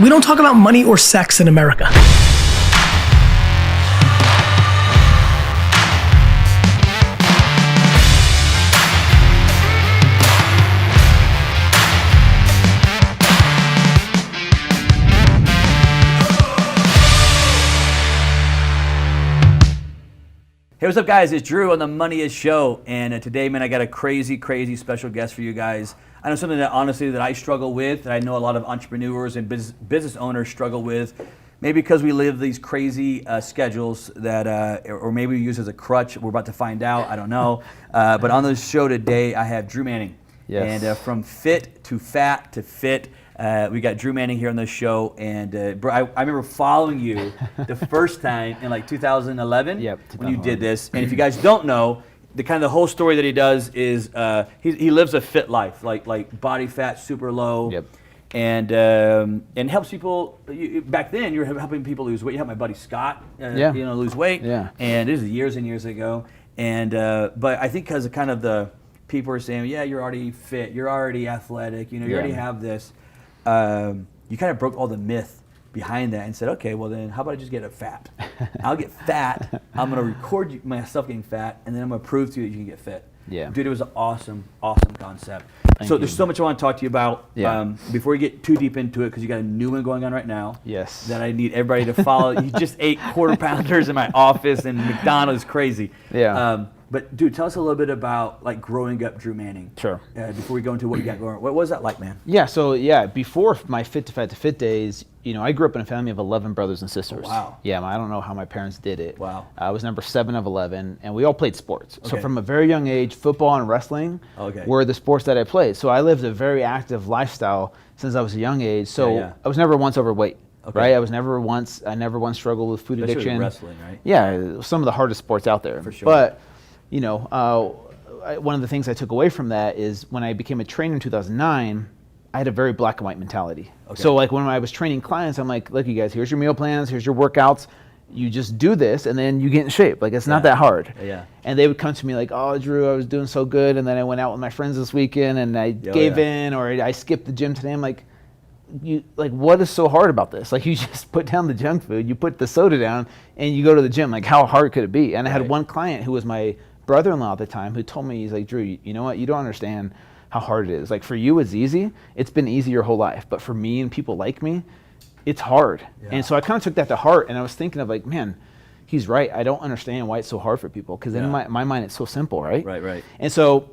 We don't talk about money or sex in America. Hey, what's up, guys? It's Drew on the Money Is Show, and today, man, I got a crazy special guest for you guys. I know something that honestly that I struggle with, that I know a lot of entrepreneurs and business owners struggle with. Maybe because we live these crazy schedules that, or maybe we use as a crutch. We're about to find out. I don't know. But on the show today, I have Drew Manning. Yes. And from fit to fat to fit. We got Drew Manning here on the show, and bro, I remember following you the first time in like 2011 when you did this. And if you guys don't know, the whole story that he does is he lives a fit life, like body fat super low, and helps people. Back then, you were helping people lose weight. You helped my buddy Scott, lose weight. Yeah. And this is years and years ago. And but I think because of kind of the people are saying, yeah, you're already fit, you're already athletic, you already have this. You kind of broke all the myth behind that and said, okay, well then how about I just get fat? I'll get fat, I'm going to record myself getting fat, and then I'm going to prove to you that you can get fit. Yeah. Dude, it was an awesome concept. Thank you. There's so much I want to talk to you about. Yeah. Before we get too deep into it, because you got a new one going on right now. Yes. That I need everybody to follow. You just ate quarter pounders in my office, and McDonald's crazy. Yeah. But dude, tell us a little bit about like growing up Drew Manning. Sure. Before we go into what you got going, what was that like, man? Yeah, so before my Fit to Fat to Fit days, I grew up in a family of 11 brothers and sisters. Oh, wow. Yeah, I don't know how my parents did it. Wow. I was number 7 of 11, and we all played sports. So Okay. from a very young age, football and wrestling were the sports that I played. So I lived a very active lifestyle since I was a young age. So I was never once overweight. Okay. Right, I never once struggled with food Especially addiction. wrestling, right? Yeah, it was some of the hardest sports out there. For sure. But one of the things I took away from that is when I became a trainer in 2009, I had a very black and white mentality. Okay. So like when I was training clients, I'm like, look, you guys, here's your meal plans, here's your workouts. You just do this and then you get in shape. Like it's not that hard. Yeah. And they would come to me like, oh, Drew, I was doing so good. And then I went out with my friends this weekend and I gave in, or I skipped the gym today. I'm like, what is so hard about this? Like you just put down the junk food, you put the soda down and you go to the gym. Like how hard could it be? And I had one client who was my brother-in-law at the time who told me, he's like, Drew, you know what? You don't understand how hard it is. Like for you, it's easy. It's been easy your whole life. But for me and people like me, it's hard. Yeah. And so I kind of took that to heart and I was thinking of like, man, he's right. I don't understand why it's so hard for people. Because in my mind, it's so simple, right? Right. And so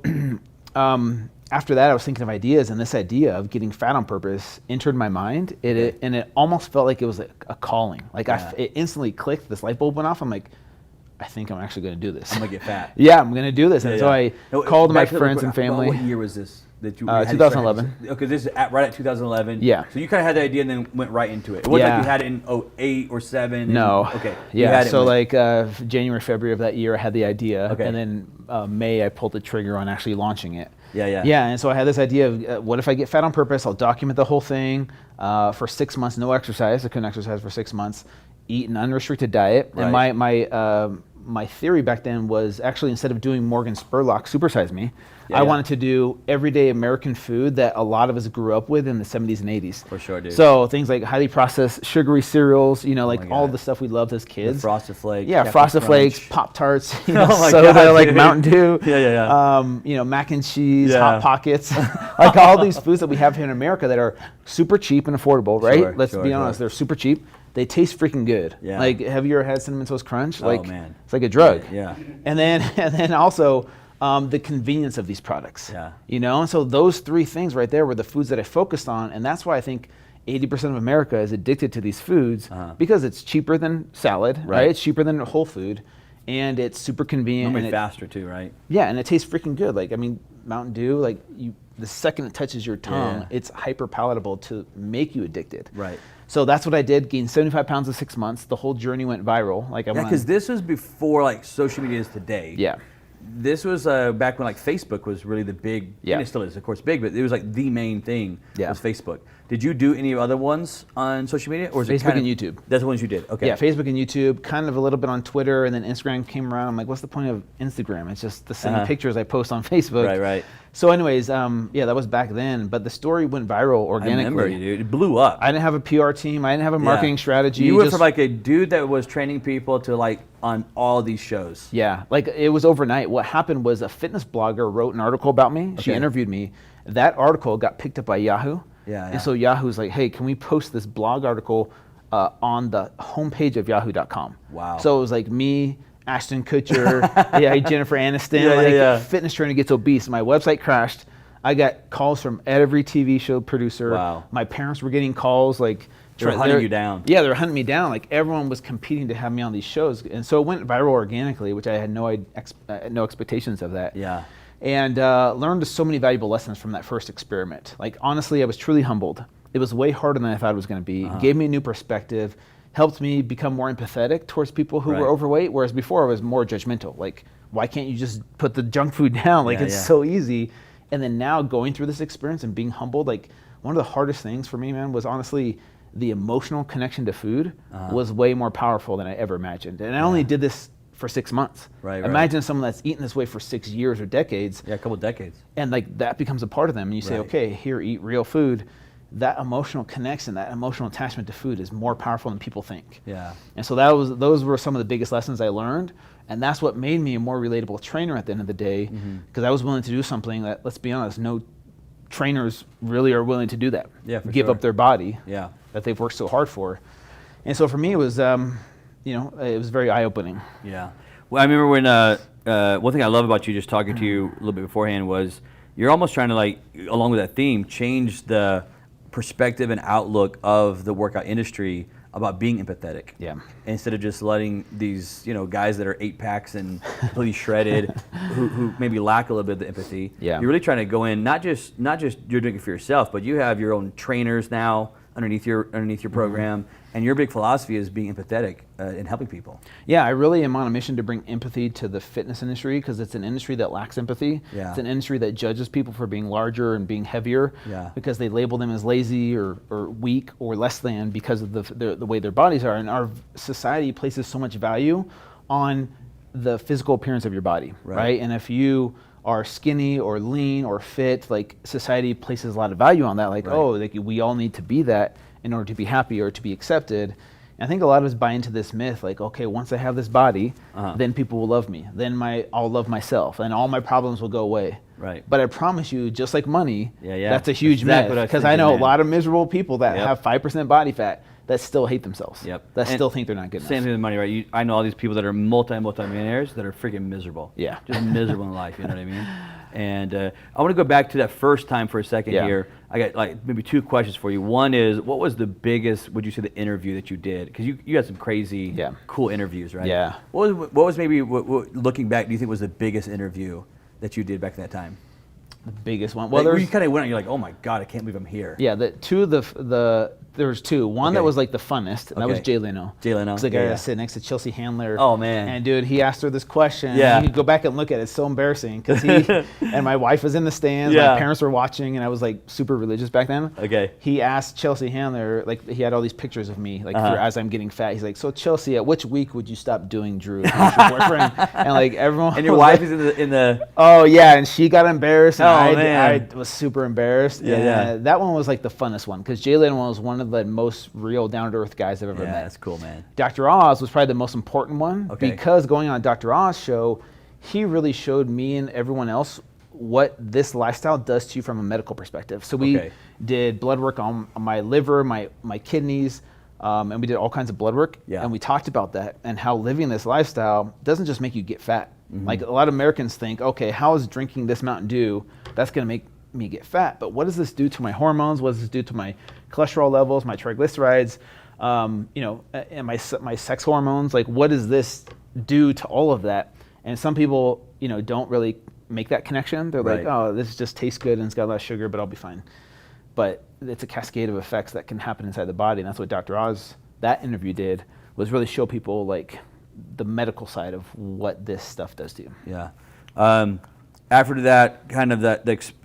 after that, I was thinking of ideas, and this idea of getting fat on purpose entered my mind. And it almost felt like it was a calling. Like it instantly clicked, this light bulb went off. I'm like, I think I'm actually going to do this. I'm going to get fat. Yeah, I'm going to do this. And so I called my friends and family. What year was this? That you 2011. Okay, this is right at 2011. Yeah. So you kind of had the idea and then went right into it. It wasn't like you had it in 08 or 7. No. Okay. Yeah. So January, February of that year, I had the idea. Okay. And then May, I pulled the trigger on actually launching it. Yeah. Yeah. And so I had this idea of what if I get fat on purpose? I'll document the whole thing for 6 months, no exercise. I couldn't exercise for 6 months. Eat an unrestricted diet. Right. And my theory back then was actually instead of doing Morgan Spurlock Supersize Me, I wanted to do everyday American food that a lot of us grew up with in the 70s and 80s. For sure, dude. So things like highly processed sugary cereals, all the stuff we loved as kids. The Frosted Flakes. Yeah, Captain Frosted Crunch. Flakes, Pop-Tarts, my soda, God, like dude. Mountain Dew. Yeah. Mac and cheese, Hot Pockets. Like all these foods that we have here in America that are super cheap and affordable, right? Sure, Let's be honest, they're super cheap. They taste freaking good. Yeah. Like, have you ever had Cinnamon Toast Crunch? Like, oh, man. It's like a drug. Yeah. And then also the convenience of these products. Yeah. And so those 3 things right there were the foods that I focused on, and that's why I think 80% of America is addicted to these foods because it's cheaper than salad, right? It's cheaper than whole food, and it's super convenient. Normally faster too, right? Yeah, and it tastes freaking good. Like, I mean, Mountain Dew, like the second it touches your tongue, it's hyper palatable to make you addicted. Right. So that's what I did, gained 75 pounds in 6 months. The whole journey went viral. Because this was before like social media is today. Yeah. This was back when like Facebook was really the big, and it still is of course big, but it was like the main thing was Facebook. Did you do any other ones on social media, or is it Facebook and YouTube? That's the ones you did. Okay. Yeah, Facebook and YouTube. Kind of a little bit on Twitter, and then Instagram came around. I'm like, what's the point of Instagram? It's just the same pictures I post on Facebook. Right. So, anyways, yeah, that was back then. But the story went viral organically. I remember, dude. It blew up. I didn't have a PR team. I didn't have a marketing strategy. You went from like a dude that was training people to like on all these shows. Yeah, like it was overnight. What happened was a fitness blogger wrote an article about me. She interviewed me. That article got picked up by Yahoo. Yeah. And so Yahoo's like, hey, can we post this blog article on the homepage of yahoo.com? Wow. So it was like me, Ashton Kutcher, Jennifer Aniston, fitness trainer gets obese. My website crashed. I got calls from every TV show producer. Wow. My parents were getting calls like, They're hunting you down. Yeah, they were hunting me down. Like everyone was competing to have me on these shows, and so it went viral organically, which I had no expectations of that. Yeah. And learned so many valuable lessons from that first experiment. Like honestly, I was truly humbled. It was way harder than I thought it was going to be. Gave me a new perspective, helped me become more empathetic towards people who were overweight, whereas before I was more judgmental. Like, why can't you just put the junk food down? Like it's so easy. And then now going through this experience and being humbled, like one of the hardest things for me, man, was honestly the emotional connection to food was way more powerful than I ever imagined. And I only did this for 6 months. Right. Imagine someone that's eaten this way for 6 years or decades. Yeah, a couple of decades. And like that becomes a part of them. And you say, okay, here, eat real food. That emotional connection, that emotional attachment to food is more powerful than people think. Yeah. And so those were some of the biggest lessons I learned. And that's what made me a more relatable trainer at the end of the day, because I was willing to do something that, let's be honest, no trainers really are willing to do that. Yeah, for give sure. up their body that they've worked so hard for. And so for me, it was, it was very eye-opening. Yeah. Well, I remember when one thing I love about you, just talking to you a little bit beforehand, was you're almost trying to, like, along with that theme, change the perspective and outlook of the workout industry about being empathetic. Yeah. Instead of just letting these, guys that are 8-packs and completely shredded, who maybe lack a little bit of the empathy. Yeah. You're really trying to go in, not just you're doing it for yourself, but you have your own trainers now underneath your program, and your big philosophy is being empathetic and helping people. Yeah, I really am on a mission to bring empathy to the fitness industry, because it's an industry that lacks empathy. Yeah. It's an industry that judges people for being larger and being heavier because they label them as lazy or weak or less than because of the way their bodies are. And our society places so much value on the physical appearance of your body, right? And if you are skinny or lean or fit, like society places a lot of value on that. Like, we all need to be that in order to be happy or to be accepted. And I think a lot of us buy into this myth, like, okay, once I have this body, then people will love me. Then I'll love myself, and all my problems will go away. Right. But I promise you, just like money, that's a huge myth. Exactly Because I know a lot of miserable people that have 5% body fat that still hate themselves. That still think they're not good enough. Same thing with money, right? I know all these people that are multi-millionaires that are freaking miserable. Yeah. Just miserable in life, you know what I mean? And I want to go back to that first time for a second here. I got like maybe 2 questions for you. One is, what was the biggest, would you say, the interview that you did? Because you had some crazy, cool interviews, right? Yeah. What was maybe, looking back, do you think was the biggest interview that you did back in that time? The biggest one. Well, like, you kind of went out and you're like, oh my God, I can't believe I'm here. Yeah, there was 2. One that was like the funnest, and that was Jay Leno. Jay Leno. It's the guy that sat next to Chelsea Handler. Oh man. And dude, he asked her this question. Yeah. And you could go back and look at it. It's so embarrassing because and my wife was in the stands. Yeah. My parents were watching, and I was like super religious back then. Okay. He asked Chelsea Handler, like he had all these pictures of me, like as I'm getting fat. He's like, so Chelsea, at which week would you stop doing Drew as your boyfriend? And like everyone. And your wife is in the. Oh yeah, and she got embarrassed. And man. I was super embarrassed. Yeah. That one was like the funnest one because Jay Leno was one of the most real, down-to-earth guys I've ever met. Yeah, that's cool, man. Dr. Oz was probably the most important one because going on Dr. Oz show, he really showed me and everyone else what this lifestyle does to you from a medical perspective. So we did blood work on my liver, my kidneys, and we did all kinds of blood work. Yeah. And we talked about that and how living this lifestyle doesn't just make you get fat. Like a lot of Americans think, okay, how is drinking this Mountain Dew, that's going to make me get fat, but what does this do to my hormones? What does this do to my cholesterol levels, my triglycerides, and my sex hormones? Like, what does this do to all of that? And some people, don't really make that connection. They're like, oh, this just tastes good and it's got a lot of sugar, but I'll be fine. But it's a cascade of effects that can happen inside the body, and that's what Dr. Oz, that interview did, was really show people like the medical side of what this stuff does to you. Yeah. after that, kind of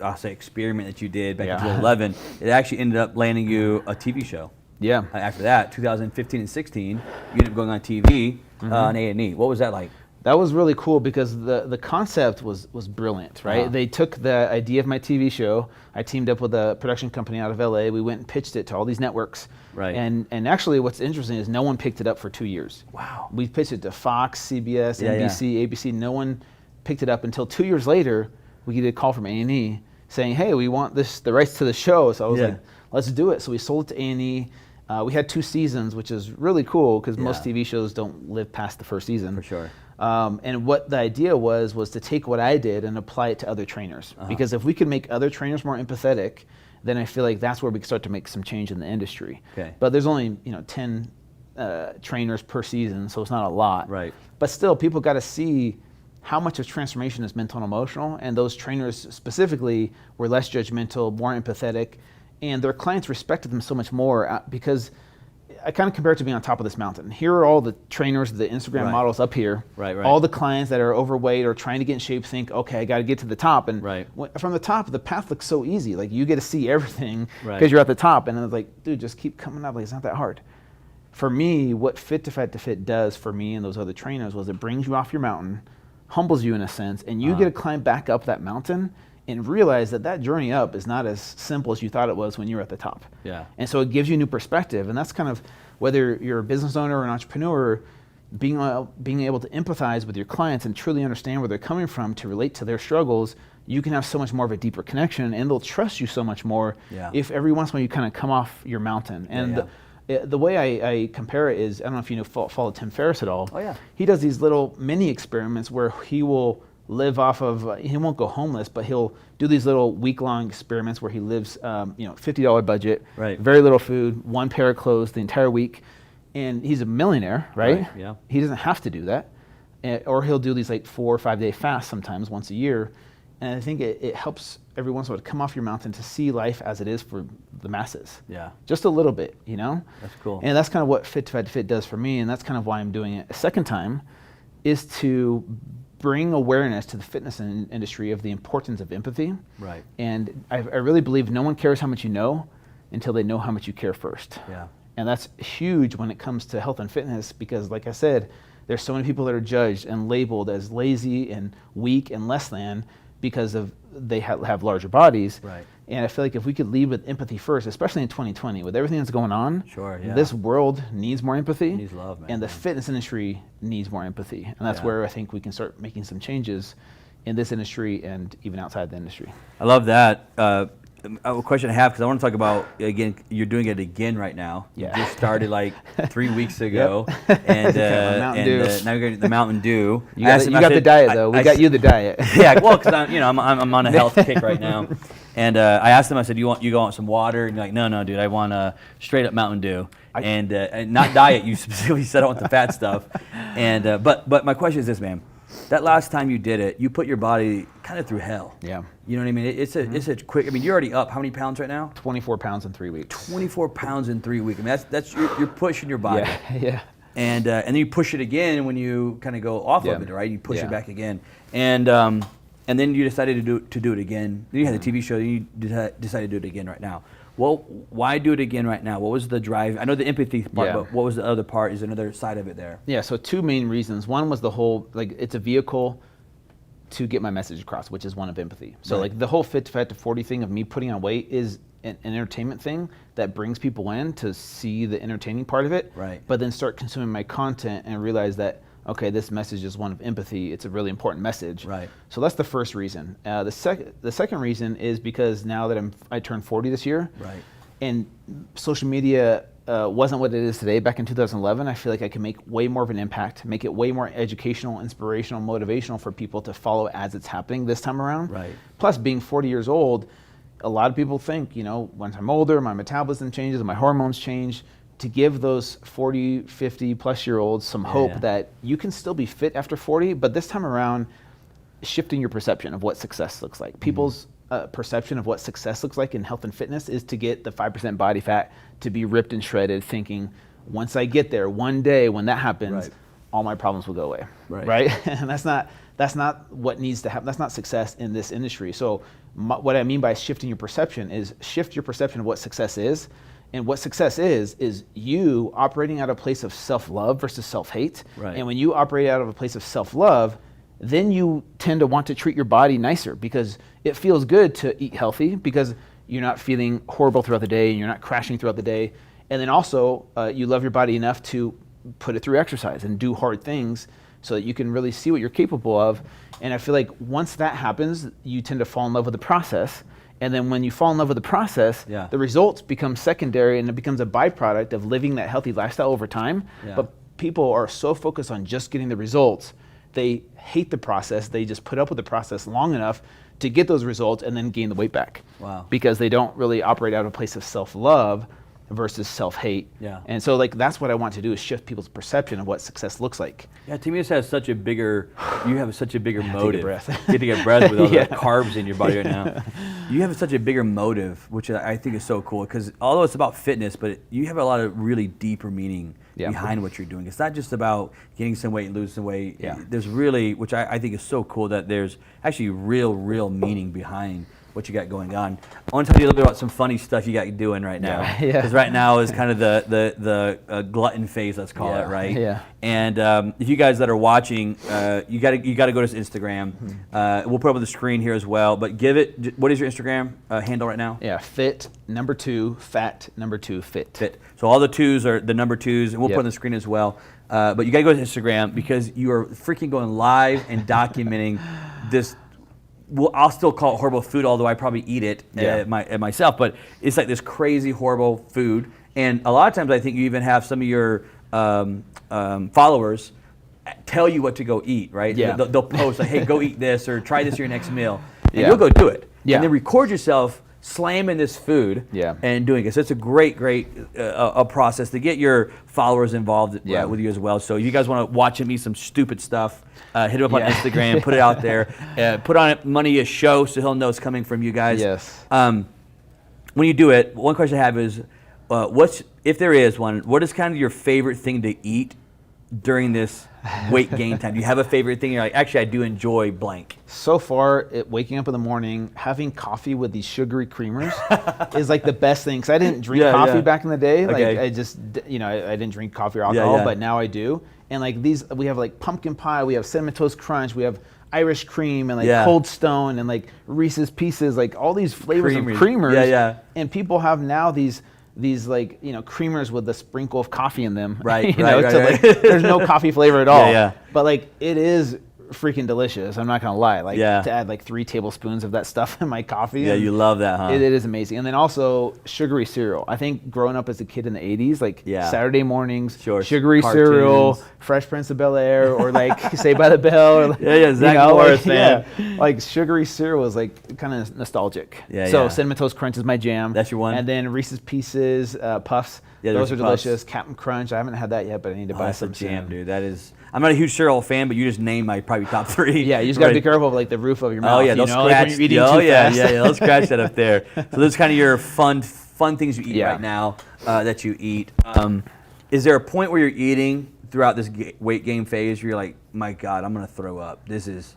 I'll say experiment that you did back in 2011, it actually ended up landing you a TV show. Yeah. After that, 2015 and 16, you ended up going on TV on A&E. What was that like? That was really cool because the concept was brilliant, right? They took the idea of my TV show. I teamed up with a production company out of LA. We went and pitched it to all these networks. Right. And actually what's interesting is no one picked it up for 2 years. Wow. We pitched it to Fox, CBS, NBC, ABC. No one picked it up until 2 years later. We get a call from A&E saying, hey, we want the rights to the show. So I was like, let's do it. So we sold it to A&E. We had 2 seasons, which is really cool because most TV shows don't live past the first season. For sure. And what the idea was to take what I did and apply it to other trainers. Because if we could make other trainers more empathetic, then I feel like that's where we can start to make some change in the industry. Okay. But there's only 10 trainers per season, so it's not a lot. Right. But still, people got to see how much of transformation is mental and emotional, and those trainers specifically were less judgmental, more empathetic, and their clients respected them so much more because I kind of compare it to being on top of this mountain. Here are all the trainers, the Instagram models up here. Right. All the clients that are overweight or trying to get in shape think, okay, I got to get to the top. And from the top, the path looks so easy. Like you get to see everything because you're at the top. And it's like, dude, just keep coming up. Like it's not that hard. For me, what Fit to Fat to Fit does for me and those other trainers was it brings you off your mountain, humbles you in a sense, and you get to climb back up that mountain and realize that journey up is not as simple as you thought it was when you were at the top. Yeah. And so it gives you new perspective, and that's kind of whether you're a business owner or an entrepreneur, being able to empathize with your clients and truly understand where they're coming from to relate to their struggles, you can have so much more of a deeper connection, and they'll trust you so much more if every once in a while you kind of come off your mountain. And the way I compare it is, I don't know if you follow Tim Ferriss at all. Oh yeah. He does these little mini experiments where he will live off of, he won't go homeless, but he'll do these little week-long experiments where he lives, $50 budget, very little food, 1 pair of clothes the entire week, and he's a millionaire, right? Yeah. He doesn't have to do that, or he'll do these like 4 or 5 day fasts sometimes once a year, and I think it helps every once in a while to come off your mountain to see life as it is for the masses. Yeah. Just a little bit, That's cool. And that's kind of what Fit to Fat to Fit does for me, and that's kind of why I'm doing it a second time, is to bring awareness to the fitness industry of the importance of empathy. Right. And I really believe no one cares how much you know until they know how much you care first. Yeah. And that's huge when it comes to health and fitness because, like I said, there's so many people that are judged and labeled as lazy and weak and less than because of they have larger bodies. Right. And I feel like if we could lead with empathy first, especially in 2020, with everything that's going on, this world needs more empathy. It needs love, man. And the fitness industry needs more empathy. And that's where I think we can start making some changes in this industry and even outside the industry. I love that. A question I have, because I want to talk about, again, you're doing it again right now. Yeah. You just started like 3 weeks ago. And, Mountain Dew. Now you're getting the Mountain Dew. You got the diet, though. We got you the diet. Yeah, well, because I'm on a health kick right now. And I asked him, I said, you want some water? And you're like, no, dude, I want a straight up Mountain Dew. And not diet. You specifically said I want the fat stuff. And but my question is this, man. That last time you did it, you put your body kind of through hell. Yeah. You know what I mean? It's a quick. I mean, you're already up. How many pounds right now? 24 pounds in 3 weeks. 24 pounds in 3 weeks. I mean, that's you're pushing your body. Yeah. And then you push it again when you kind of go off of it, right? You push it back again. And then you decided to do it again. Then you had the TV show. You decided to do it again right now. Well, why do it again right now? What was the drive? I know the empathy part, but what was the other part? Is there another side of it there? Yeah, so 2 main reasons. One was the whole, it's a vehicle to get my message across, which is one of empathy. So the whole Fit to Fat to 40 thing of me putting on weight is an entertainment thing that brings people in to see the entertaining part of it, but then start consuming my content and realize that, okay, this message is one of empathy. It's a really important message. Right. So that's the first reason. The second reason is because now that I turned 40 this year, and social media wasn't what it is today back in 2011, I feel like I can make way more of an impact, make it way more educational, inspirational, motivational for people to follow as it's happening this time around. Right. Plus, being 40 years old, a lot of people think, once I'm older, my metabolism changes and my hormones change. To give those 40, 50 plus year olds some hope that you can still be fit after 40, but this time around, shifting your perception of what success looks like. People's perception of what success looks like in health and fitness is to get the 5% body fat, to be ripped and shredded, thinking once I get there, one day when that happens, all my problems will go away. Right. And that's not what needs to happen. That's not success in this industry. So what I mean by shifting your perception is shift your perception of what success is. And what success is you operating out of a place of self-love versus self-hate. Right. And when you operate out of a place of self-love, then you tend to want to treat your body nicer because it feels good to eat healthy because you're not feeling horrible throughout the day and you're not crashing throughout the day. And then also you love your body enough to put it through exercise and do hard things so that you can really see what you're capable of. And I feel like once that happens, you tend to fall in love with the process. And then when you fall in love with the process, the results become secondary and it becomes a byproduct of living that healthy lifestyle over time. Yeah. But people are so focused on just getting the results, they hate the process. They just put up with the process long enough to get those results and then gain the weight back. Wow. Because they don't really operate out of a place of self-love versus self-hate. Yeah. And so like that's what I want to do is shift people's perception of what success looks like. Yeah, to me this has such a bigger, you have such a bigger motive. Take a breath. Get to get breath with all the carbs in your body right now. You have such a bigger motive, which I think is so cool because although it's about fitness, but you have a lot of really deeper meaning behind what you're doing. It's not just about getting some weight and losing some weight. Yeah. There's really, which I think is so cool that there's actually real meaning behind what you got going on. I want to tell you a little bit about some funny stuff you got doing right now. Because right now is kind of the glutton phase, let's call it, right? Yeah. And if you guys that are watching, you got to go to Instagram. We'll put up on the screen here as well. But give it. What is your Instagram handle right now? Yeah, fit #2 fat #2 fit. Fit. So all the twos are the number twos, and we'll put on the screen as well. But you got to go to Instagram because you are freaking going live and documenting this. Well, I'll still call it horrible food, although I probably eat it myself. But it's like this crazy, horrible food. And a lot of times I think you even have some of your followers tell you what to go eat, right? Yeah. They'll post like, hey, go eat this or try this for your next meal. And you'll go do it. Yeah. And then record yourself slamming this food and doing it. So it's a great a process to get your followers involved with you as well. So you guys want to watch him eat some stupid stuff, hit him up on Instagram, put it out there, put on it Money is Show so he'll know it's coming from you guys. Yes. When you do it, one question I have is, if there is one, what is kind of your favorite thing to eat during this weight gain time? Do you have a favorite thing? You're like, actually, I do enjoy blank. So far, waking up in the morning, having coffee with these sugary creamers is like the best thing. Because I didn't drink coffee back in the day. Like I just, I didn't drink coffee or alcohol, but now I do. And like we have like pumpkin pie, we have Cinnamon Toast Crunch, we have Irish cream and like Cold Stone and like Reese's Pieces, like all these flavors of creamers. And people have now these like, creamers with a sprinkle of coffee in them. Right. Like, there's no coffee flavor at all. But like it is freaking delicious. I'm not gonna lie. Like to add like 3 tablespoons of that stuff in my coffee. Yeah, you love that, huh? It is amazing. And then also sugary cereal. I think growing up as a kid in the 80s, like Saturday mornings, sugary cereal, Fresh Prince of Bel-Air, or like Saved by the Bell. Or, Zach Morris, man. Like sugary cereal was like kind of nostalgic. So Cinnamon Toast Crunch is my jam. That's your one. And then Reese's Pieces, Puffs. Those are delicious. Captain Crunch. I haven't had that yet, but I need to buy some. That's a jam, dude. That is. I'm not a huge cereal fan, but you just named my probably top 3. Yeah, you just gotta be careful of like the roof of your mouth. Oh yeah, they'll scratch. They'll scratch that up there. So those kind of your fun things you eat right now that you eat. Is there a point where you're eating throughout this weight gain phase where you're like, my God, I'm gonna throw up. This is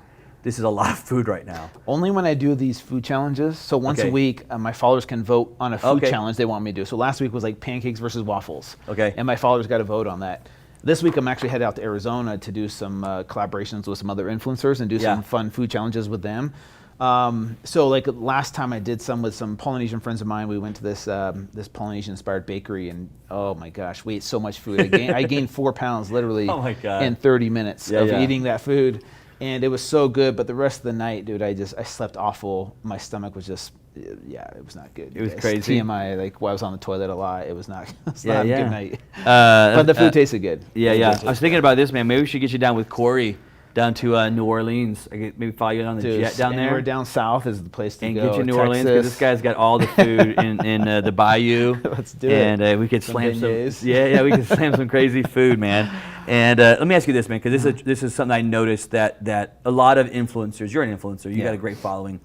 a lot of food right now. Only when I do these food challenges. So once a week, my followers can vote on a food challenge they want me to do. So last week was like pancakes versus waffles. And my followers got to vote on that. This week I'm actually headed out to Arizona to do some collaborations with some other influencers and do some fun food challenges with them. So like last time I did some with some Polynesian friends of mine. We went to this this Polynesian inspired bakery and oh my gosh, we ate so much food. I gained 4 pounds literally in 30 minutes of eating that food. And it was so good, but the rest of the night, dude, I slept awful. My stomach was just, it was not good. It was crazy. TMI, like, while I was on the toilet a lot, it was not, not a good night. But the food tasted good. I was thinking about this, man. Maybe we should get you down with Corey down to New Orleans. I could maybe follow you on the jet down there. Anywhere down south is the place to go. And get you to New Orleans because this guy's got all the food in the bayou. Let's do it. And we could slam some. We could slam some crazy food, man. And let me ask you this, man, because this is something I noticed that a lot of influencers. You're an influencer. You got a great following.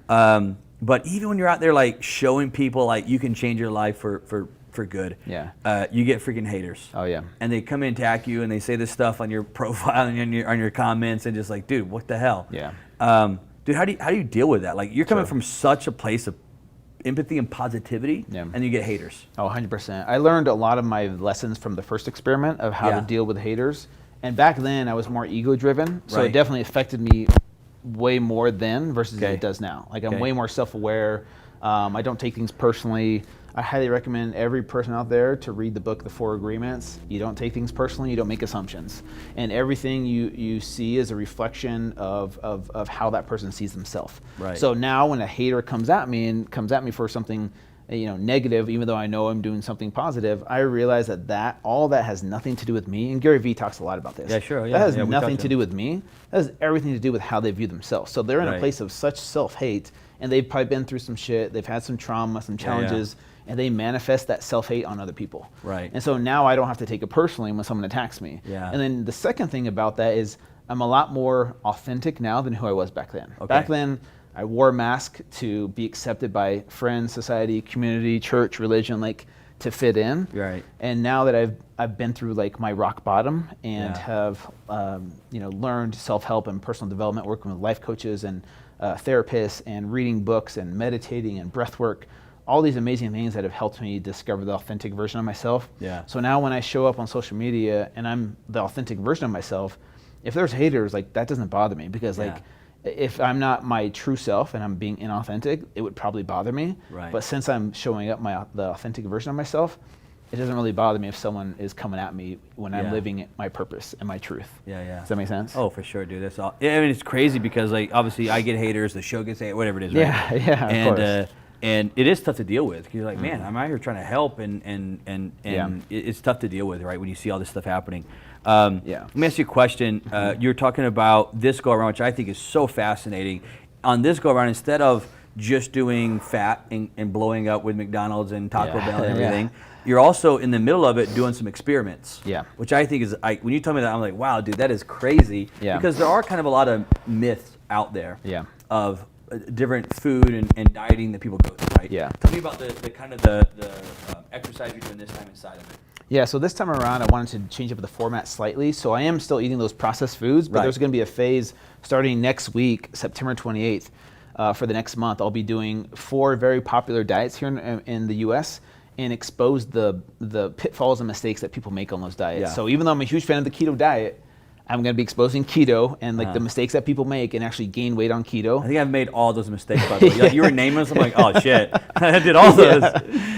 But even when you're out there like showing people like you can change your life for for good. Yeah. You get freaking haters. Oh yeah. And they come in and attack you, and they say this stuff on your profile and on your comments, and just like, dude, what the hell? Yeah. Dude, how do you deal with that? Like, you're coming from such a place of empathy and positivity, and you get haters. Oh, 100%. I learned a lot of my lessons from the first experiment of how to deal with haters. And back then, I was more ego-driven, so it definitely affected me way more then versus it does now. Like, I'm way more self-aware. I don't take things personally. I highly recommend every person out there to read the book, The Four Agreements. You don't take things personally, you don't make assumptions. And everything you see is a reflection of how that person sees themselves. Right. So now when a hater comes at me for something negative, even though I know I'm doing something positive, I realize that all that has nothing to do with me. And Gary Vee talks a lot about this. Yeah, sure. That has nothing to do with me. That has everything to do with how they view themselves. So they're in a place of such self-hate, and they've probably been through some shit. They've had some trauma, some challenges. And they manifest that self-hate on other people. Right. And so now I don't have to take it personally when someone attacks me. Yeah. And then the second thing about that is I'm a lot more authentic now than who I was back then. Okay. Back then, I wore a mask to be accepted by friends, society, community, church, religion, like to fit in. Right. And now that I've been through like my rock bottom and have learned self-help and personal development, working with life coaches and therapists and reading books and meditating and breath work, all these amazing things that have helped me discover the authentic version of myself. Yeah. So now when I show up on social media and I'm the authentic version of myself, if there's haters, like that doesn't bother me, because like if I'm not my true self and I'm being inauthentic, it would probably bother me. Right. But since I'm showing up the authentic version of myself, it doesn't really bother me if someone is coming at me when I'm living my purpose and my truth. Yeah. Does that make sense? Oh, for sure, dude. That's all. Yeah, I mean, it's crazy because like obviously I get haters, the show gets haters, whatever it is. Right? Yeah, of course. And it is tough to deal with. You're like, man, I'm out here trying to help, and it's tough to deal with, right? When you see all this stuff happening. Let me ask you a question. You're talking about this go around, which I think is so fascinating. On this go around, instead of just doing fat and blowing up with McDonald's and Taco Bell and everything, you're also in the middle of it doing some experiments. Yeah. Which I think is, when you tell me that, I'm like, wow, dude, that is crazy. Yeah. Because there are kind of a lot of myths out there. Yeah. Of different food and dieting that people go through, right? Yeah. Tell me about the kind of the exercise you're doing this time inside of it. Yeah, so this time around I wanted to change up the format slightly. So I am still eating those processed foods, but there's going to be a phase starting next week, September 28th, for the next month. I'll be doing 4 very popular diets here in the U.S. and expose the pitfalls and mistakes that people make on those diets. Yeah. So even though I'm a huge fan of the keto diet, I'm going to be exposing keto and like the mistakes that people make and actually gain weight on keto. I think I've made all those mistakes, by the way. Like, you were naming them, I'm like, oh shit, I did all those.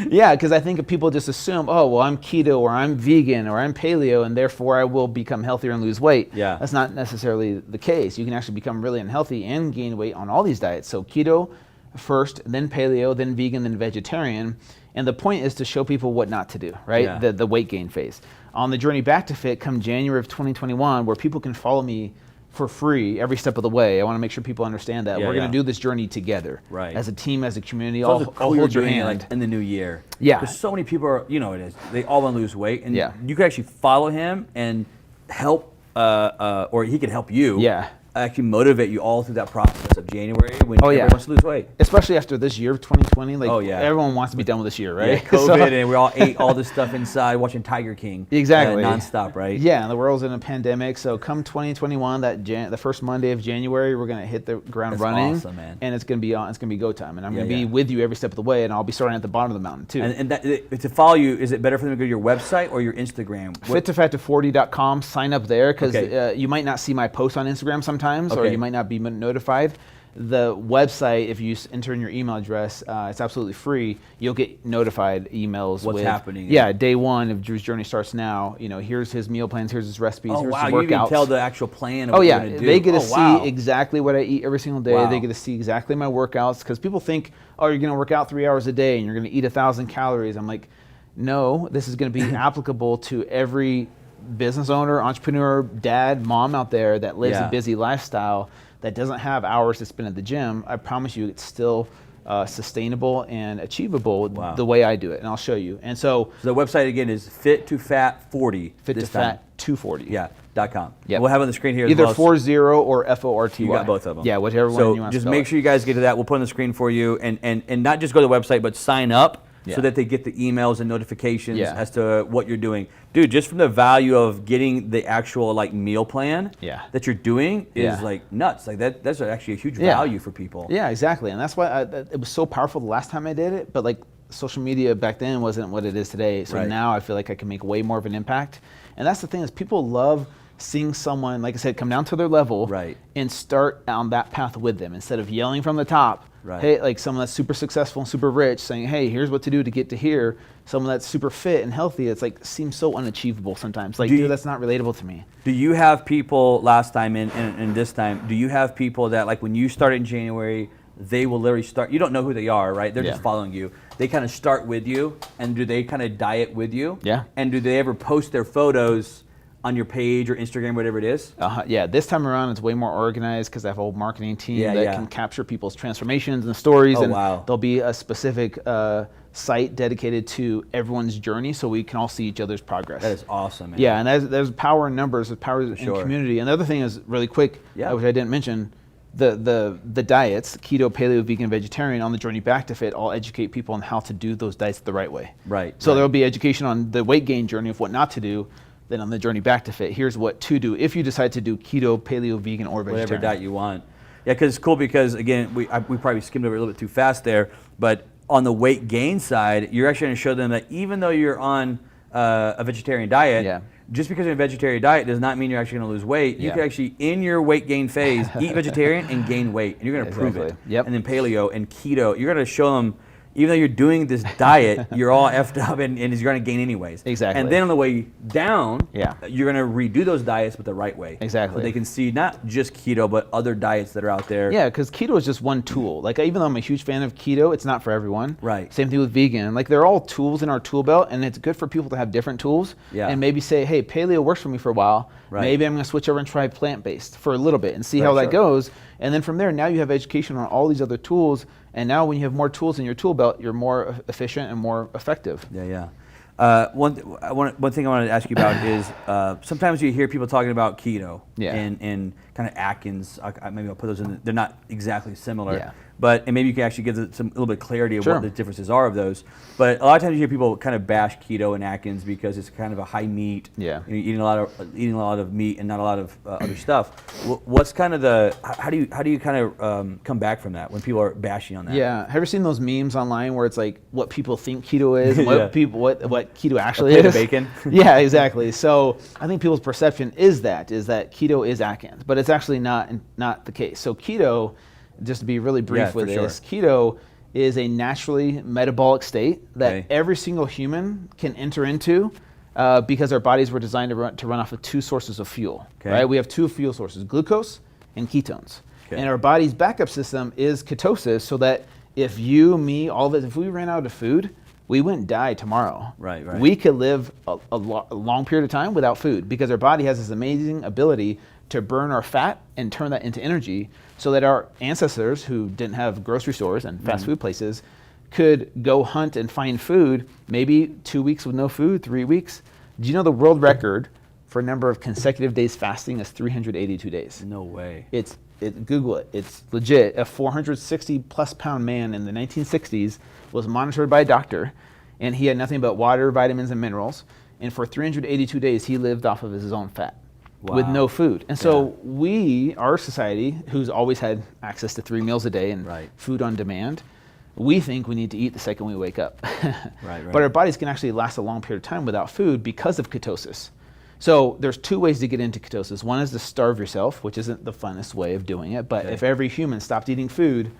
Yeah, because I think if people just assume, oh, well, I'm keto or I'm vegan or I'm paleo and therefore I will become healthier and lose weight. Yeah. That's not necessarily the case. You can actually become really unhealthy and gain weight on all these diets. So keto first, then paleo, then vegan, then vegetarian. And the point is to show people what not to do, right? Yeah. The weight gain phase. On the journey back to fit come January of 2021, where people can follow me for free every step of the way. I want to make sure people understand that we're going to do this journey together, right? As a team, as a community. So I'll hold your hand like in the new year. Yeah, because so many people are, it is. They all want to lose weight, and you could actually follow him and help, or he could help you. Yeah. Actually motivate you all through that process of January when everyone wants to lose weight. Especially after this year of 2020, like everyone wants to be done with this year, right? Yeah, COVID, and we all ate all this stuff inside watching Tiger King. Exactly. Nonstop, right? Yeah, and the world's in a pandemic, so come 2021, the first Monday of January, we're gonna hit the ground running. That's awesome, man. And it's gonna be go time, and I'm gonna be with you every step of the way, and I'll be starting at the bottom of the mountain too. And to follow you, is it better for them to go to your website or your Instagram? Fit2Fat240.com. Sign up there because you might not see my posts on Instagram sometimes, or you might not be notified. The website, if you enter in your email address, it's absolutely free. You'll get notified emails. What's happening? Yeah, day one of Drew's journey starts now. Here's his meal plans, here's his recipes, here's his workouts. You even tell the actual plan of what you're going to do. They get to see exactly what I eat every single day. They get to see exactly my workouts, because people think, oh, you're going to work out 3 hours a day and you're going to eat 1,000 calories. I'm like, no, this is going to be applicable to every business owner, entrepreneur, dad, mom out there that lives a busy lifestyle that doesn't have hours to spend at the gym. I promise you it's still sustainable and achievable the way I do it, and I'll show you. And so the website again is Fit2Fat40. Fit2Fat240. Yeah. .com. Yep. We'll have it on the screen here. Either 40 or FORTY. You got both of them. Yeah, whichever one you want. So just make sure you guys get to that. We'll put it on the screen for you, and not just go to the website, but sign up so that they get the emails and notifications as to what you're doing. Dude, just from the value of getting the actual like meal plan that you're doing is like nuts. Like that's actually a huge value for people. Yeah, exactly. And that's why it was so powerful the last time I did it, but like social media back then wasn't what it is today. So now I feel like I can make way more of an impact. And that's the thing is people love seeing someone, like I said, come down to their level and start on that path with them instead of yelling from the top. Hey, like someone that's super successful and super rich saying, hey, here's what to do to get to here. Someone that's super fit and healthy, it's like seems so unachievable sometimes. Like, dude, that's not relatable to me. Do you have people last time and this time, do you have people that like when you started in January, they will literally start, you don't know who they are, right? They're just following you. They kind of start with you, and do they kind of diet with you? Yeah. And do they ever post their photos on your page or Instagram, whatever it is? Yeah, this time around it's way more organized because I have a whole marketing team that can capture people's transformations and stories. There'll be a specific site dedicated to everyone's journey so we can all see each other's progress. That is awesome, man. Yeah, and there's power in numbers, there's power in community. And the other thing is really quick, which I didn't mention, the diets, keto, paleo, vegan, vegetarian, on the journey back to fit, all educate people on how to do those diets the right way. So there'll be education on the weight gain journey of what not to do. Then on the journey back to fit, here's what to do if you decide to do keto, paleo, vegan, or vegetarian. Whatever diet you want. Yeah, because it's cool because, again, we probably skimmed over a little bit too fast there, but on the weight gain side, you're actually going to show them that even though you're on a vegetarian diet, just because you're a vegetarian diet does not mean you're actually going to lose weight. You can actually, in your weight gain phase, eat vegetarian and gain weight, and you're going to prove it. And then paleo and keto, you're going to show them, even though you're doing this diet, you're all effed up and you're going to gain anyways. And then on the way down, you're going to redo those diets but the right way. So they can see not just keto, but other diets that are out there. Yeah, because keto is just one tool. Like even though I'm a huge fan of keto, it's not for everyone. Same thing with vegan. Like they're all tools in our tool belt, and it's good for people to have different tools. And maybe say, hey, paleo works for me for a while. Maybe I'm going to switch over and try plant-based for a little bit and see how that goes. And then from there, now you have education on all these other tools. And now when you have more tools in your tool belt, you're more efficient and more effective. One thing I wanted to ask you about is sometimes you hear people talking about keto and kind of Atkins. Maybe I'll put those in. They're not exactly similar. And maybe you can actually give a little bit of clarity of what the differences are of those. But a lot of times you hear people kind of bash keto and Atkins because it's kind of a high meat. You're eating a lot of meat and not a lot of other stuff. What's kind of how do you kind of come back from that when people are bashing on that? Have you ever seen those memes online where it's like what people think keto is and what keto actually is? Bacon. Yeah, exactly. So I think people's perception is that keto is Atkins, but it's actually not the case. So keto, just to be really brief with this, keto is a naturally metabolic state that every single human can enter into because our bodies were designed to run off of two sources of fuel. Right? We have two fuel sources, glucose and ketones. And our body's backup system is ketosis, so that if you, me, all of us, if we ran out of food, we wouldn't die tomorrow. We could live a long period of time without food because our body has this amazing ability to burn our fat and turn that into energy, so that our ancestors who didn't have grocery stores and fast food places could go hunt and find food, maybe 2 weeks with no food, 3 weeks. Do you know the world record for number of consecutive days fasting is 382 days? No way. Google it. It's legit. A 460 plus pound man in the 1960s was monitored by a doctor, and he had nothing but water, vitamins, and minerals. And for 382 days, he lived off of his own fat. With no food. And so our society, who's always had access to 3 meals a day and food on demand, we think we need to eat the second we wake up. But our bodies can actually last a long period of time without food because of ketosis. So there's 2 ways to get into ketosis. One is to starve yourself, which isn't the funnest way of doing it. But if every human stopped eating food,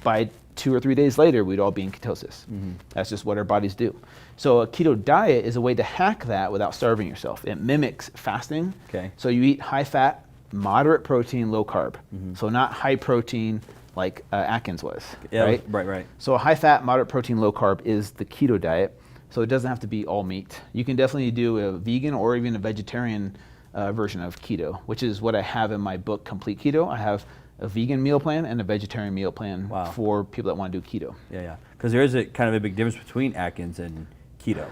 by 2 or 3 days later, we'd all be in ketosis. That's just what our bodies do. So a keto diet is a way to hack that without starving yourself. It mimics fasting. So you eat high fat, moderate protein, low carb. So not high protein like Atkins was. Right. So a high fat, moderate protein, low carb is the keto diet. So it doesn't have to be all meat. You can definitely do a vegan or even a vegetarian version of keto, which is what I have in my book, Complete Keto. I have a vegan meal plan and a vegetarian meal plan for people that want to do keto. Because there is a kind of a big difference between Atkins and keto.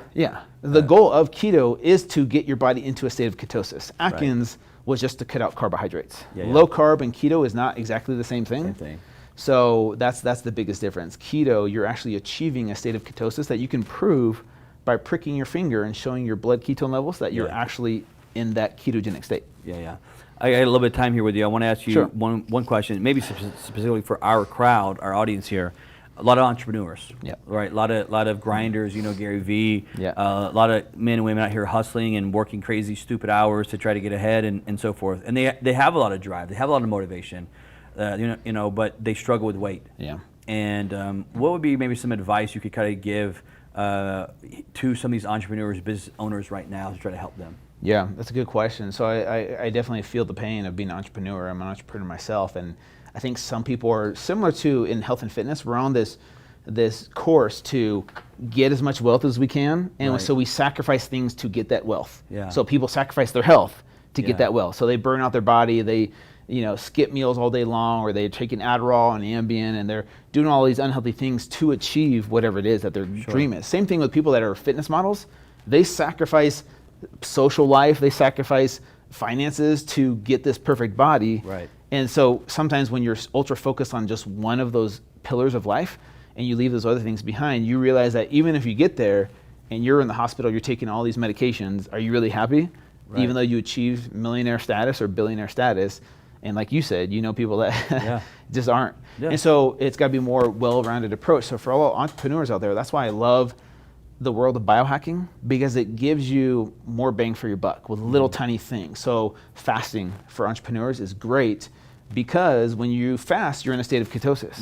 The goal of keto is to get your body into a state of ketosis. Atkins was just to cut out carbohydrates. Low carb and keto is not exactly the same thing. So that's the biggest difference. Keto, you're actually achieving a state of ketosis that you can prove by pricking your finger and showing your blood ketone levels that you're actually in that ketogenic state. Yeah. I got a little bit of time here with you. I want to ask you one question, maybe specifically for our crowd, our audience here. A lot of entrepreneurs, right? A lot of grinders, Gary Vee. A lot of men and women out here hustling and working crazy, stupid hours to try to get ahead and so forth. And they have a lot of drive. They have a lot of motivation, but they struggle with weight. Yeah. And what would be maybe some advice you could kind of give to some of these entrepreneurs, business owners right now to try to help them? Yeah, that's a good question. So I definitely feel the pain of being an entrepreneur. I'm an entrepreneur myself, and I think some people are similar to in health and fitness. We're on this course to get as much wealth as we can, and so we sacrifice things to get that wealth. Yeah. So people sacrifice their health to get that wealth. So they burn out their body. They skip meals all day long, or they're taking Adderall and Ambien, and they're doing all these unhealthy things to achieve whatever it is that their dream is. Same thing with people that are fitness models. They sacrifice social life. They sacrifice finances to get this perfect body. Right. And so sometimes when you're ultra focused on just one of those pillars of life and you leave those other things behind, you realize that even if you get there and you're in the hospital, you're taking all these medications, are you really happy? Right. Even though you achieve millionaire status or billionaire status. And like you said, people that just aren't. Yeah. And so it's got to be a more well-rounded approach. So for all entrepreneurs out there, that's why I love the world of biohacking, because it gives you more bang for your buck with little tiny things. So fasting for entrepreneurs is great because when you fast, you're in a state of ketosis.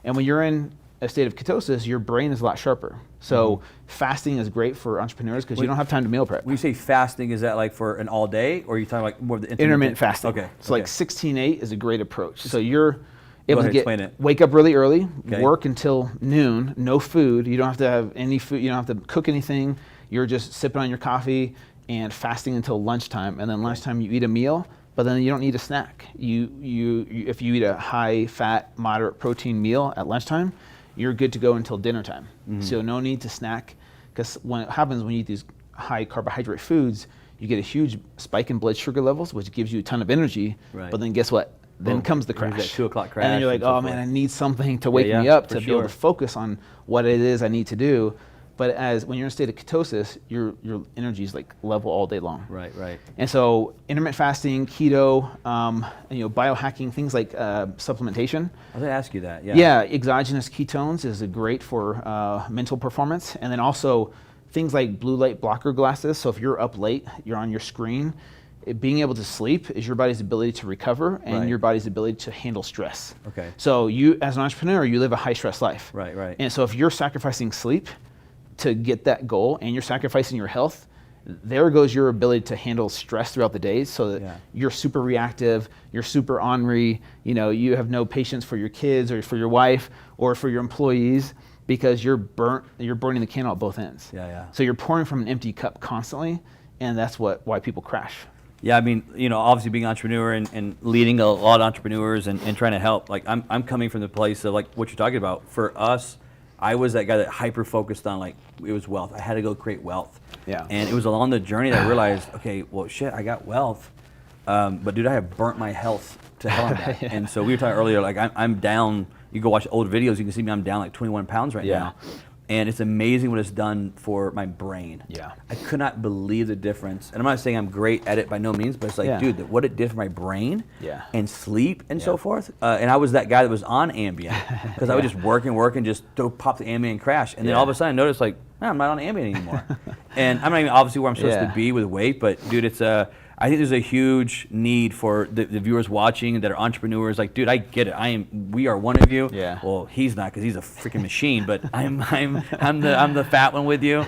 And when you're in a state of ketosis, your brain is a lot sharper. So fasting is great for entrepreneurs because you don't have time to meal prep. When you say fasting, is that like for an all day, or are you talking like more of the intermittent fasting? Okay. So like 16-8 is a great approach. So you're able to wake up really early, work until noon, no food. You don't have to have any food. You don't have to cook anything. You're just sipping on your coffee and fasting until lunchtime. And then lunchtime you eat a meal, but then you don't need a snack. If you eat a high fat, moderate protein meal at lunchtime, you're good to go until dinner time. So no need to snack, because what happens when you eat these high carbohydrate foods, you get a huge spike in blood sugar levels, which gives you a ton of energy. Right. But then guess what? Then comes the crash. That 2 o'clock crash. And then you're like, oh man, I need something to wake me up to be able to focus on what it is I need to do. But when you're in a state of ketosis, your energy is like level all day long. Right. And so intermittent fasting, keto, biohacking, things like supplementation. I was going to ask you that. Yeah, exogenous ketones is great for mental performance. And then also things like blue light blocker glasses. So if you're up late, you're on your screen, being able to sleep is your body's ability to recover and your body's ability to handle stress. Okay. So you, as an entrepreneur, you live a high stress life. Right. And so if you're sacrificing sleep to get that goal and you're sacrificing your health, there goes your ability to handle stress throughout the day, so that you're super reactive, you're super ornery, you have no patience for your kids or for your wife or for your employees, because you're burning the candle at both ends. So you're pouring from an empty cup constantly, and that's why people crash. Yeah, I mean, obviously being an entrepreneur and leading a lot of entrepreneurs and trying to help, like I'm coming from the place of like what you're talking about. For us, I was that guy that hyper focused on like, it was wealth. I had to go create wealth. Yeah. And it was along the journey that I realized, okay, well shit, I got wealth, but dude, I have burnt my health to hell on that. And so we were talking earlier, like I'm down, you go watch old videos, you can see me, I'm down like 21 pounds right now. And it's amazing what it's done for my brain. Yeah. I could not believe the difference. And I'm not saying I'm great at it by no means, but it's like, dude, what it did for my brain and sleep and so forth. And I was that guy that was on Ambien because I would just work and just pop the Ambien and crash. And then all of a sudden I noticed like, man, I'm not on Ambien anymore. And I'm not even obviously where I'm supposed to be with weight, but dude, it's I think there's a huge need for the viewers watching that are entrepreneurs. Like, dude, I get it. We are one of you. Yeah. Well, he's not because he's a freaking machine. But I'm the fat one with you.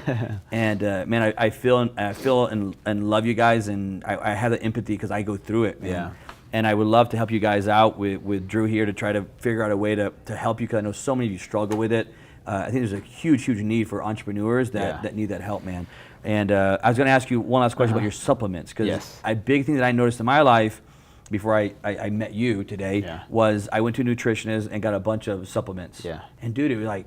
And man, I feel and love you guys, and I have the empathy because I go through it. Man. Yeah. And I would love to help you guys out with Drew here to try to figure out a way to help you, because I know so many of you struggle with it. I think there's a huge need for entrepreneurs that need that help, man. And I was going to ask you one last question about your supplements, because a big thing that I noticed in my life before I met you today was I went to a nutritionist and got a bunch of supplements. Yeah. And dude, it was like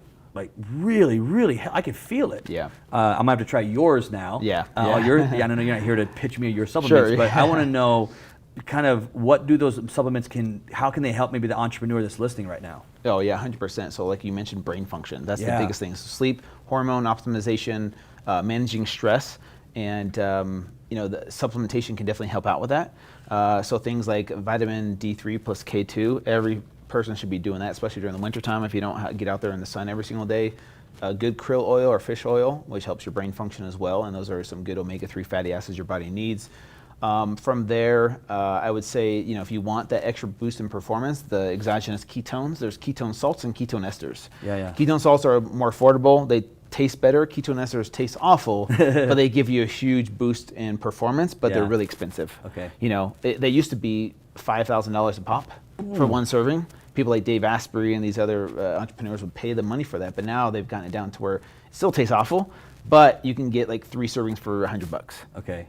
really, I could feel it. Yeah. I'm gonna have to try yours now. Yeah. I know you're not here to pitch me your supplements, but I want to know kind of what do those supplements how can they help maybe the entrepreneur that's listening right now? Oh yeah, 100%. So like you mentioned, brain function. That's the Yeah. biggest thing. So sleep, hormone optimization, managing stress, and the supplementation can definitely help out with that. So things like vitamin D3 plus K2, every person should be doing that, especially during the wintertime if you don't get out there in the sun every single day. Good krill oil or fish oil, which helps your brain function as well, and those are some good omega-3 fatty acids your body needs. From there, I would say, if you want that extra boost in performance, the exogenous ketones, there's ketone salts and ketone esters. Yeah. Ketone salts are more affordable. They taste better. Ketone esters taste awful, but they give you a huge boost in performance, but they're really expensive. Okay. They used to be $5,000 a pop for one serving. People like Dave Asprey and these other entrepreneurs would pay the money for that, but now they've gotten it down to where it still tastes awful, but you can get like 3 servings for $100. Okay.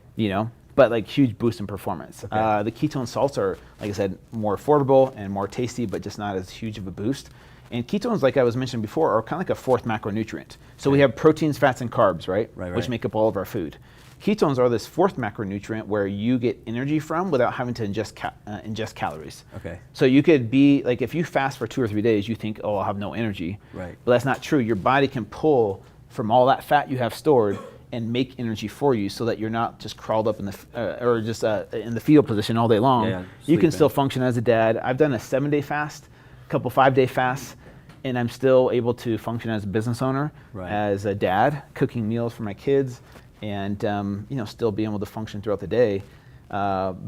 But like huge boost in performance. Okay. The ketone salts are, like I said, more affordable and more tasty, but just not as huge of a boost. And ketones, like I was mentioning before, are kind of like a fourth macronutrient. So we have proteins, fats, and carbs, right? Which make up all of our food. Ketones are this fourth macronutrient where you get energy from without having to ingest calories. Okay. So you could be, like if you fast for 2 or 3 days, you think, oh, I'll have no energy. Right. But that's not true. Your body can pull from all that fat you have stored and make energy for you so that you're not just crawled up in the in the fetal position all day long. Yeah, you can sleeping. still function as a dad. I've done a 7-day fast, a couple 5-day fasts, and I'm still able to function as a business owner, as a dad, cooking meals for my kids, and still be able to function throughout the day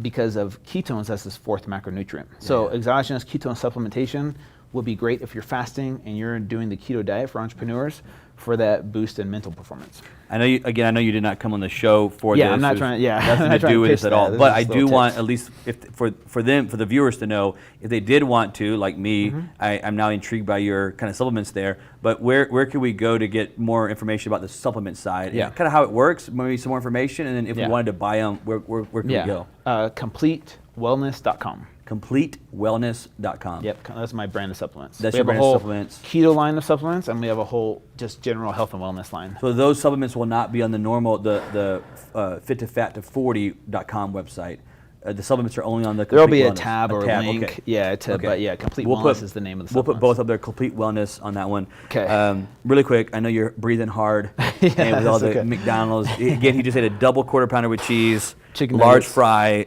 because of ketones as this fourth macronutrient. So exogenous ketone supplementation would be great if you're fasting and you're doing the keto diet for entrepreneurs for that boost in mental performance. I know you did not come on the show for this. I'm not trying. Nothing to do with this at all. But I do want, at least for the viewers to know, if they did want to, like me, I'm now intrigued by your kind of supplements there. But where can we go to get more information about the supplement side? Yeah. And kind of how it works, maybe some more information, and then if we wanted to buy them, where can we go? CompleteWellness.com. CompleteWellness.com. Yep, that's my brand of supplements. That's we your have brand a whole of supplements. keto line of supplements, and we have a whole just general health and wellness line. So those supplements will not be on the normal, the fit2fat240.com website. The supplements are only on the Complete There'll be Wellness. a tab or a link. Okay. But Complete Wellness is the name of the supplements. We'll put both of their Complete Wellness on that one. Okay. Really quick, I know you're breathing hard and with all the McDonald's. Again, he just ate a double quarter pounder with cheese, Chicken large nuggets. fry,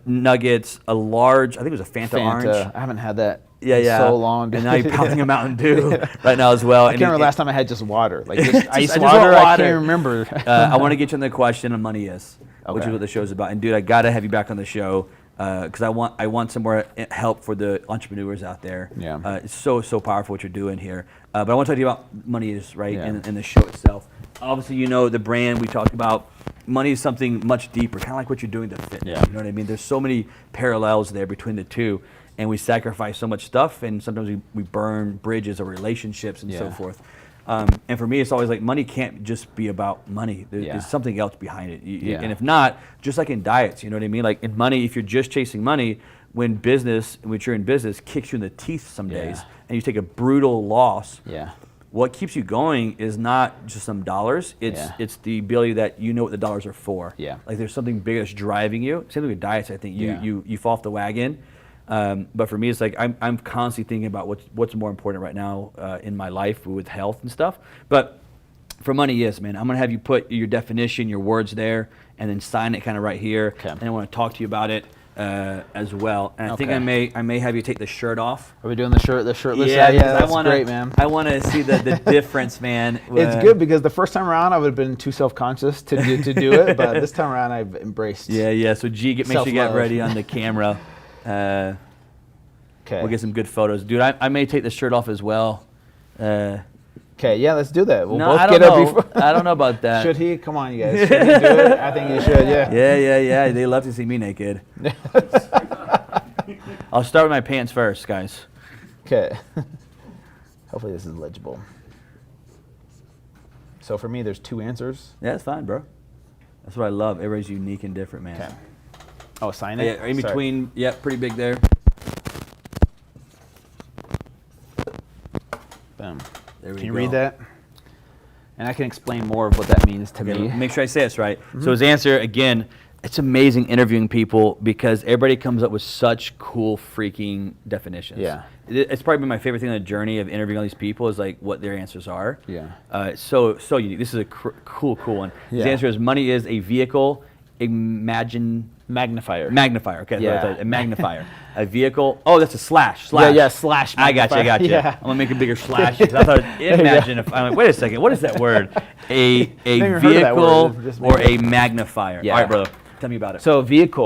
nuggets, a large, I think it was a Fanta orange. I haven't had that Yeah. in so long. And now you're pounding a Mountain Dew right now as well. I can't remember last time I had just water. Like just Just- ice I just water, want I water. can't remember. I want to get you on the question on Money Is, which is Okay. what the show's about. And dude, I gotta have you back on the show because I want some more help for the entrepreneurs out there. Yeah. It's so powerful what you're doing here. But I want to talk to you about Money Is, right, Yeah. and the show itself. Obviously, the brand we talked about. Money is something much deeper, kind of like what you're doing to fitness. Yeah. You know what I mean? There's so many parallels there between the two, and we sacrifice so much stuff, and sometimes we burn bridges or relationships and so Yeah. forth. And for me, it's always like money can't just be about money. There's something else behind it. And if not, just like in diets, you know what I mean? Like in money, if you're just chasing money, when you're in business, kicks you in the teeth some days, and you take a brutal loss. Yeah. What keeps you going is not just some dollars. It's the ability that you know what the dollars are for. Yeah. Like there's something bigger that's driving you. Same thing with diets. I think you fall off the wagon. But for me, it's like I'm constantly thinking about what's more important right now in my life with health and stuff. But for Money, yes, man, I'm gonna have you put your definition, your words there, and then sign it kind of right here. Okay. And I want to talk to you about it as well. And I think Okay. I may have you take the shirt off. Are we doing the shirtless? Yeah, because that's great, man. I want to see the difference, man. It's good because the first time around I would have been too self-conscious to do it, but this time around I've embraced. Yeah. So G, make sure you get Self-love. ready on the camera. Okay. We'll get some good photos, dude. I may take the shirt off as well. Okay, yeah, let's do that. We'll No, both I don't get know. up before. I don't know about that. Should he? Come on, you guys. Should he do it? I think you should. Yeah. Yeah. They love to see me naked. I'll start with my pants first, guys. Okay. Hopefully this is legible. So for me, there's 2 answers. Yeah, that's fine, bro. That's what I love. Everybody's unique and different, man. Okay. Oh, sign it. Yeah, in Sorry. between. Yeah, pretty big there. Boom. There we Can you go. read that? And I can explain more of what that means to Okay, me. make sure I say this right. So his answer, again, It's amazing interviewing people because everybody comes up with such cool freaking definitions. Yeah. It's probably been my favorite thing on the journey of interviewing all these people is like what their answers are. Yeah. So unique. This is a cool one. Yeah. His answer is money is a vehicle, Magnifier. Okay, Yeah. a magnifier. A vehicle. Oh, that's a slash. Yeah, slash. I got you. Yeah. I'm gonna make a bigger slash. 'Cause I thought, imagine if I'm like, wait a second, what is that word? A vehicle or a magnifier. Yeah. All right, brother. Tell me about it. So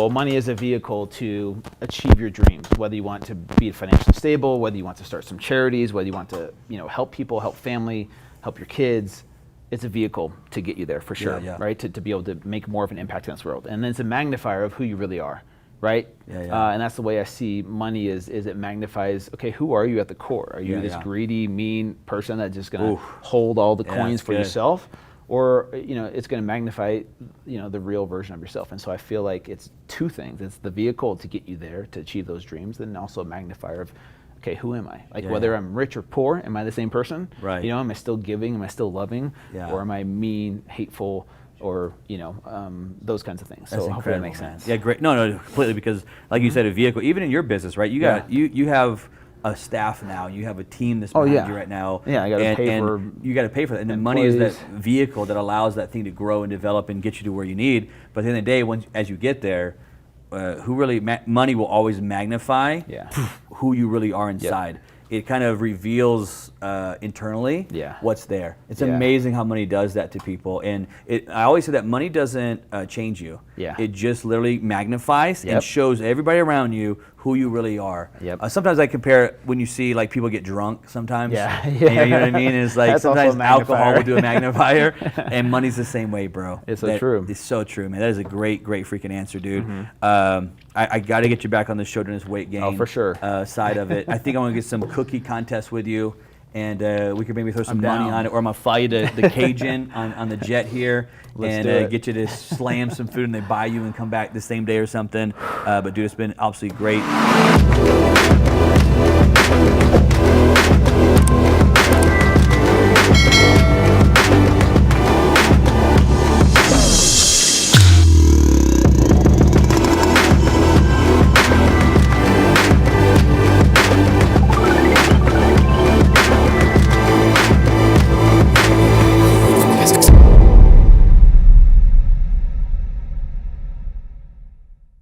money is a vehicle to achieve your dreams, whether you want to be financially stable, whether you want to start some charities, whether you want to, help people, help family, help your kids. It's a vehicle to get you there for sure, right? To be able to make more of an impact in this world. And then it's a magnifier of who you really are, right? And that's the way I see money is it magnifies, okay, who are you at the core? Are you this greedy, mean person that's just going to hold all the coins for yourself? Or, it's going to magnify, the real version of yourself. And so I feel like it's two things. It's the vehicle to get you there, to achieve those dreams, and also a magnifier of, okay, who am I? Like whether I'm rich or poor, am I the same person? Right. Am I still giving? Am I still loving? Yeah. Or am I mean, hateful, or, those kinds of things. That's so hopefully that makes man. sense. Yeah, great. No, completely, because like you said, a vehicle, even in your business, right? You have a staff now, you have a team that's behind you right now. Yeah, I got to pay for. You got to pay for that, and the money is that vehicle that allows that thing to grow and develop and get you to where you need. But at the end of the day, as you get there, money will always magnify who you really are inside. It kind of reveals internally what's there. It's amazing how money does that to people. And I always say that money doesn't change you. It just literally magnifies and shows everybody around you who you really are. Sometimes I compare when you see like people get drunk sometimes. You know what I mean? It's like sometimes alcohol will do a magnifier, and money's the same way, bro. It's so true. It's so true, man. That is a great freaking answer, dude. I got to get you back on the show during this weight gain for sure. Side of it. I think I want to get some cookie contest with you, and we could maybe throw some money on it, or I'm going to fly you to the Cajun on the jet here. Let's and get you to slam some food, and they buy you and come back the same day or something. But dude, it's been absolutely great.